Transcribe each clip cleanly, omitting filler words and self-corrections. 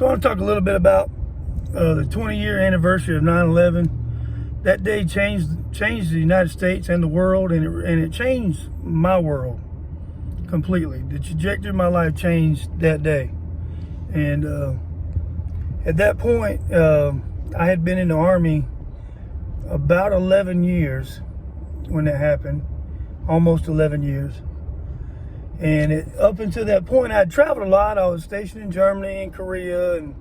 So I want to talk a little bit about the 20-year anniversary of 9/11. That day changed the United States and the world, and it changed my world completely. The trajectory of my life changed that day. And at that point, I had been in the Army about 11 years when that happened, almost 11 years. And up until that point, I had traveled a lot. I was stationed in Germany and Korea and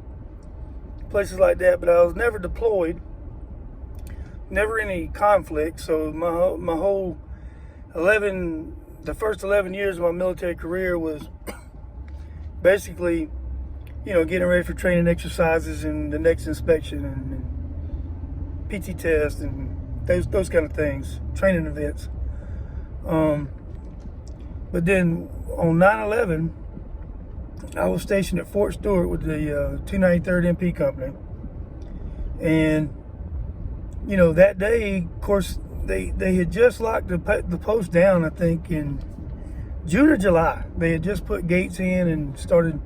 places like that, but I was never deployed, never any conflict. So my whole the first 11 years of my military career was basically, getting ready for training exercises and the next inspection and PT test and those kind of things, training events. But then on 9/11, I was stationed at Fort Stewart with the 293rd MP Company. And, that day, of course, they had just locked the post down, I think, in June or July. They had just put gates in and started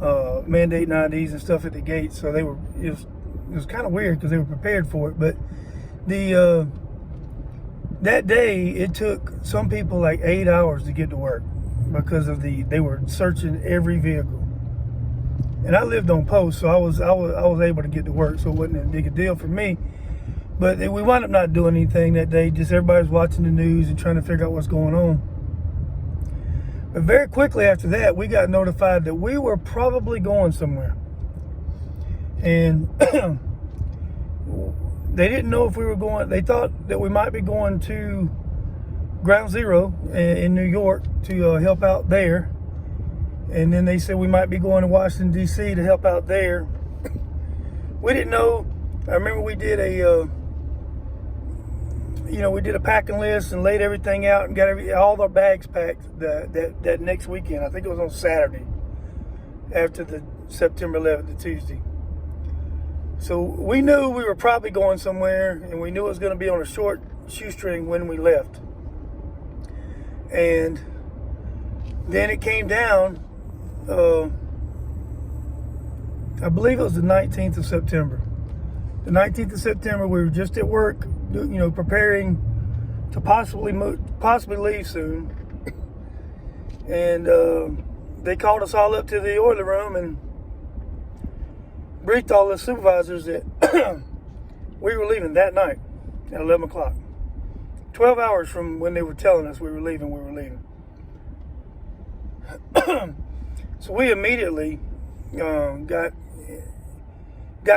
mandating IDs and stuff at the gates. So it was kind of weird because they were prepared for it. But that day, it took some people like 8 hours to get to work because they were searching every vehicle. And I lived on post, so I was able to get to work, so it wasn't that big a deal for me. But we wound up not doing anything that day. Just everybody was watching the news and trying to figure out what's going on. But very quickly after that, we got notified that we were probably going somewhere. And they didn't know if we were going. They thought that we might be going to Ground Zero in New York to help out there. And then they said we might be going to Washington, D.C. to help out there. We didn't know. I remember we did a packing list and laid everything out and got all our bags packed that next weekend. I think it was on Saturday after the September 11th, the Tuesday. So we knew we were probably going somewhere, and we knew it was going to be on a short shoestring when we left. And then it came down, I believe it was the 19th of September. The 19th of September, we were just at work, preparing to possibly leave soon. And they called us all up to the oiler room and briefed all the supervisors that we were leaving that night at 11 o'clock. 12 hours from when they were telling us we were leaving. So we immediately got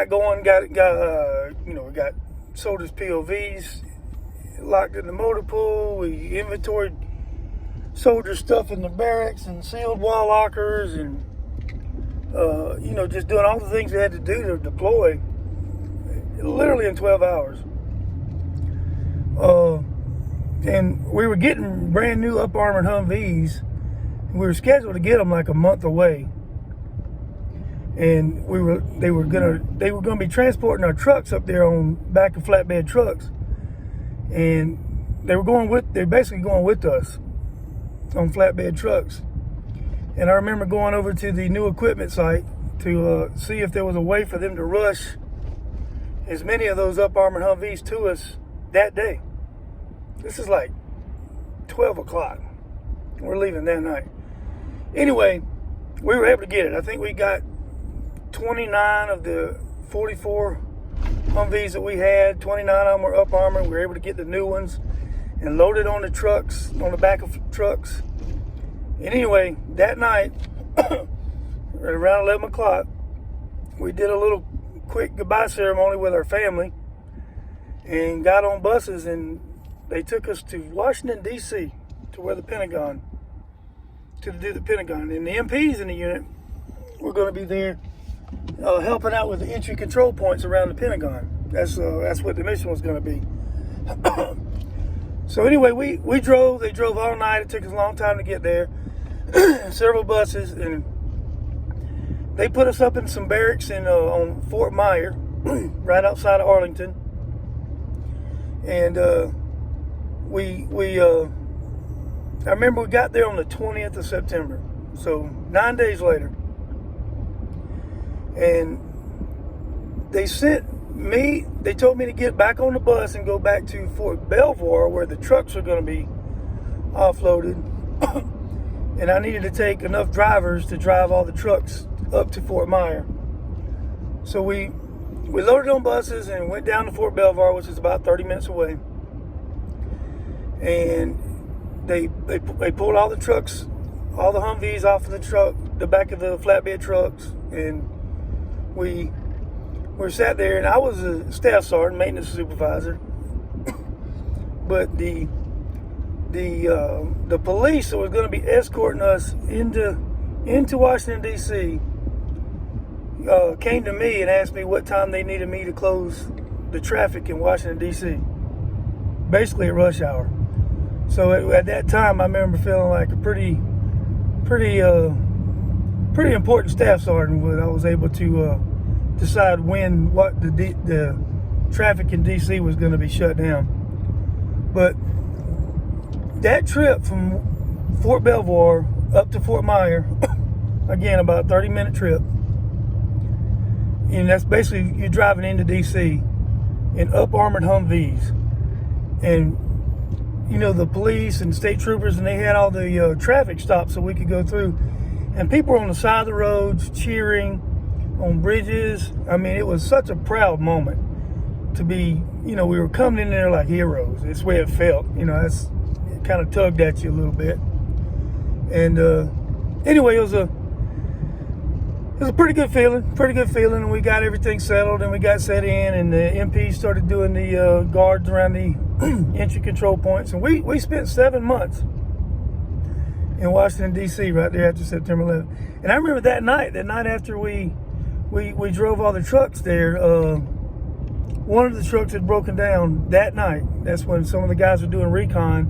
going, we got soldiers' POVs locked in the motor pool. We inventoried soldier stuff in the barracks and sealed wall lockers and just doing all the things we had to do to deploy literally in 12 hours. And we were getting brand new up-armored Humvees. We were scheduled to get them like a month away. And they were gonna be transporting our trucks up there on back of flatbed trucks. And they're basically going with us on flatbed trucks. And I remember going over to the new equipment site to see if there was a way for them to rush as many of those up-armored Humvees to us that day. This is like 12 o'clock. We're leaving that night. Anyway, we were able to get it. I think we got 29 of the 44 Humvees that we had. 29 of them were up-armored. We were able to get the new ones and load it on the trucks, on the back of trucks. And anyway, that night, around 11 o'clock, we did a little quick goodbye ceremony with our family and got on buses, and they took us to Washington, D.C., to where to do the Pentagon. And the MPs in the unit were going to be there helping out with the entry control points around the Pentagon. That's what the mission was going to be. So anyway, we drove. They drove all night. It took us a long time to get there. Several buses, and they put us up in some barracks on Fort Myer, right outside of Arlington. And I remember we got there on the 20th of September, so 9 days later. And they told me to get back on the bus and go back to Fort Belvoir where the trucks are going to be offloaded. And I needed to take enough drivers to drive all the trucks up to Fort Myer. So we loaded on buses and went down to Fort Belvoir, which is about 30 minutes away. And they pulled all the trucks, all the Humvees off of the back of the flatbed trucks, and we sat there, and I was a staff sergeant, maintenance supervisor. But the police that was going to be escorting us into Washington, D.C., came to me and asked me what time they needed me to close the traffic in Washington, D.C., basically at rush hour. So at that time, I remember feeling like a pretty important staff sergeant when I was able to decide what the traffic in D.C. was going to be shut down. But that trip from Fort Belvoir up to Fort Myer, again, about a 30-minute trip, and that's basically you're driving into D.C. in up-armored Humvees. And, you know, the police and state troopers, and they had all the traffic stops so we could go through. And people were on the side of the roads cheering, on bridges. I mean, it was such a proud moment to be, you know, we were coming in there like heroes. It's the way it felt. You know, it kind of tugged at you a little bit. And anyway, it was a pretty good feeling, and we got everything settled, and we got set in, and the MP started doing the guards around the entry control points, and we spent 7 months in Washington, D.C. right there after September 11th. And I remember that night after we drove all the trucks there, one of the trucks had broken down that night. That's when some of the guys were doing recon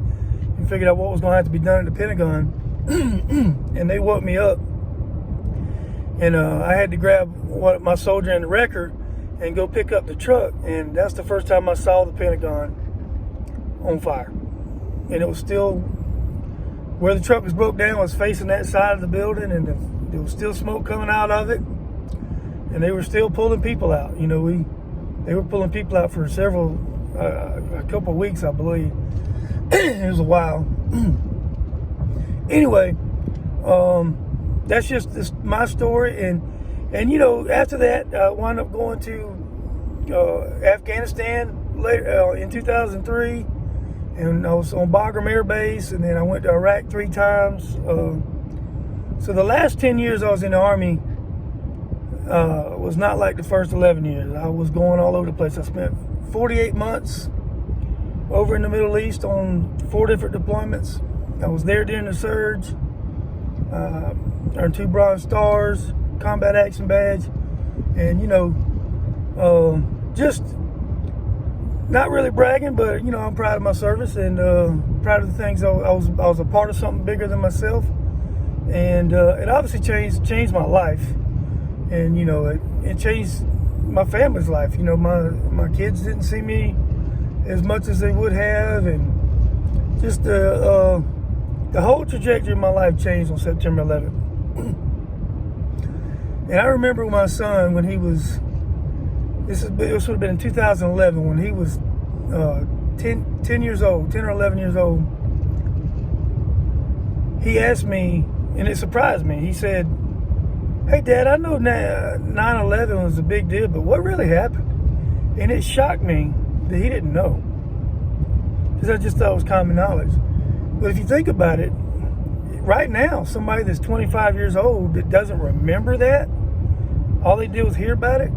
and figured out what was going to have to be done at the Pentagon. And they woke me up. And I had to grab my soldier and the wrecker and go pick up the truck. And that's the first time I saw the Pentagon on fire. And it was still, where the truck was broke down was facing that side of the building, and there was still smoke coming out of it. And they were still pulling people out. You know, they were pulling people out for a couple of weeks, I believe. It was a while. Anyway, that's just my story. And you know, after that, I wound up going to Afghanistan later in 2003, and I was on Bagram Air Base, and then I went to Iraq 3 times. So the last 10 years I was in the Army was not like the first 11 years. I was going all over the place. I spent 48 months over in the Middle East on 4 different deployments. I was there during the surge. Earned 2 Bronze Stars, Combat Action Badge, and you know, just not really bragging, but you know, I'm proud of my service and proud of the things I was a part of something bigger than myself, and it obviously changed my life, and you know, it changed my family's life. You know, my kids didn't see me as much as they would have, and just the whole trajectory of my life changed on September 11th. And I remember my son when he was, this would have been in 2011, when he was 10 years old, 10 or 11 years old. He asked me, and it surprised me, he said, "Hey Dad, I know 9/11 was a big deal, but what really happened?" And it shocked me that he didn't know, because I just thought it was common knowledge. But if you think about it, right now, somebody that's 25 years old that doesn't remember that, all they did was hear about it.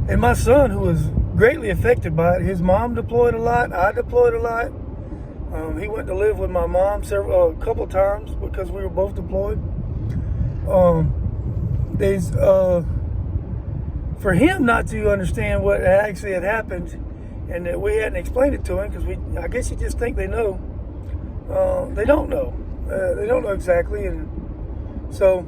And my son, who was greatly affected by it, his mom deployed a lot, I deployed a lot. He went to live with my mom a couple times because we were both deployed. For him not to understand what actually had happened, and that we hadn't explained it to him, because I guess you just think they know. They don't know. They don't know exactly, and so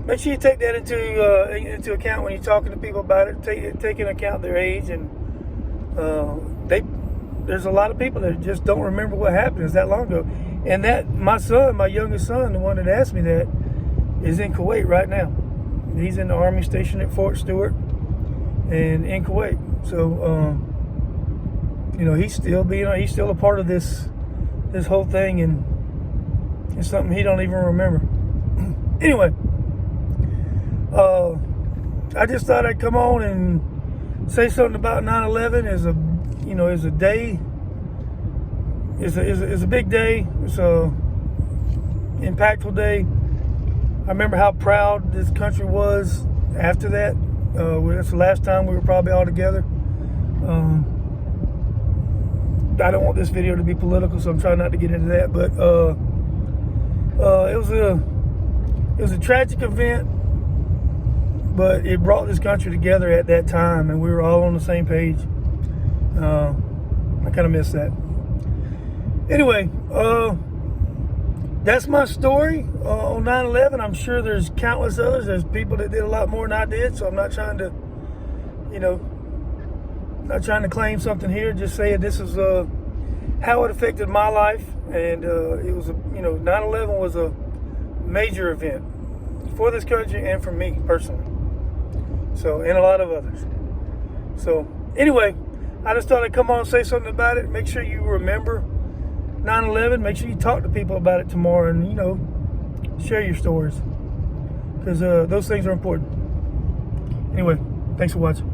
make sure you take that into account when you're talking to people about it. Take into account their age, and there's a lot of people that just don't remember what happened. It's that long ago. And that my youngest son, the one that asked me that, is in Kuwait right now. He's in the Army station at Fort Stewart and in Kuwait. So, you know, he's still a part of this whole thing, and it's something he don't even remember. Anyway, I just thought I'd come on and say something about 9/11 as a day. It's a big day. It's a impactful day. I remember how proud this country was after that. It's the last time we were probably all together. I don't want this video to be political, so I'm trying not to get into that. But it was a tragic event, but it brought this country together at that time, and we were all on the same page. I kind of miss that. Anyway, that's my story on 9/11. I'm sure there's countless others. There's people that did a lot more than I did, so I'm not trying to, not trying to claim something here. Just saying this is how it affected my life, and it was 9/11 was a major event for this country and for me personally. So, and a lot of others. So, anyway, I just thought I'd come on and say something about it. Make sure you remember 9/11. Make sure you talk to people about it tomorrow, and share your stories, because those things are important. Anyway, thanks for watching.